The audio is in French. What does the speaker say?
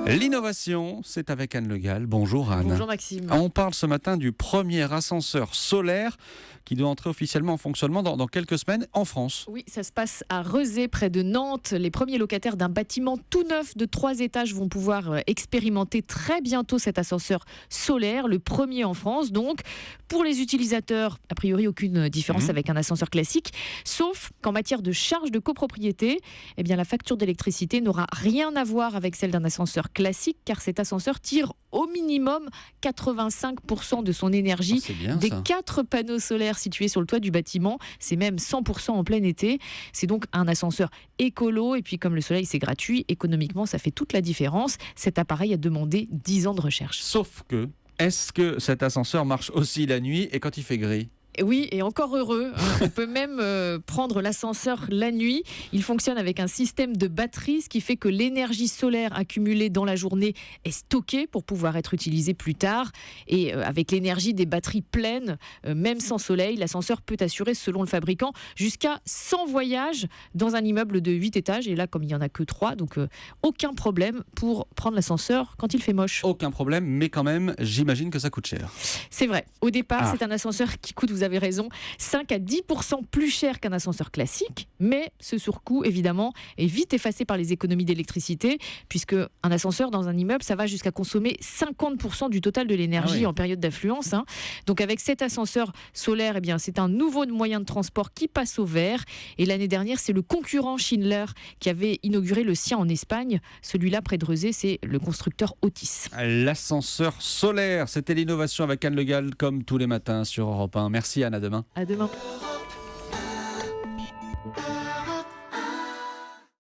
L'innovation, c'est avec Anne Le Gall. Bonjour Anne. Bonjour Maxime. On parle ce matin du premier ascenseur solaire qui doit entrer officiellement en fonctionnement dans quelques semaines en France. Oui, ça se passe à Rezé, près de Nantes. Les premiers locataires d'un bâtiment tout neuf de 3 étages vont pouvoir expérimenter très bientôt cet ascenseur solaire, le premier en France. Donc, pour les utilisateurs, a priori aucune différence avec un ascenseur classique, sauf qu'en matière de charge de copropriété, eh bien, la facture d'électricité n'aura rien à voir avec celle d'un ascenseur classique, car cet ascenseur tire au minimum 85% de son énergie des 4 panneaux solaires situés sur le toit du bâtiment. C'est même 100% en plein été. C'est donc un ascenseur écolo. Et puis comme le soleil c'est gratuit, économiquement ça fait toute la différence. Cet appareil a demandé 10 ans de recherche. Sauf que, est-ce que cet ascenseur marche aussi la nuit et quand il fait gris ? Oui, et encore heureux. On peut même prendre l'ascenseur la nuit. Il fonctionne avec un système de batterie, ce qui fait que l'énergie solaire accumulée dans la journée est stockée pour pouvoir être utilisée plus tard. Et avec l'énergie des batteries pleines, même sans soleil, l'ascenseur peut assurer, selon le fabricant, jusqu'à 100 voyages dans un immeuble de 8 étages. Et là, comme il n'y en a que 3, donc aucun problème pour prendre l'ascenseur quand il fait moche. Aucun problème, mais quand même, j'imagine que ça coûte cher. C'est vrai. Au départ, c'est un ascenseur qui coûte, vous avez raison, 5 à 10% plus cher qu'un ascenseur classique, mais ce surcoût, évidemment, est vite effacé par les économies d'électricité, puisque un ascenseur dans un immeuble, ça va jusqu'à consommer 50% du total de l'énergie en période d'affluence. Donc avec cet ascenseur solaire, eh bien, c'est un nouveau moyen de transport qui passe au vert. Et l'année dernière, c'est le concurrent Schindler qui avait inauguré le sien en Espagne. Celui-là, près de Rezé, c'est le constructeur Otis. L'ascenseur solaire, c'était l'innovation avec Anne Le Gall, comme tous les matins sur Europe 1. Merci Anne, à demain. À demain.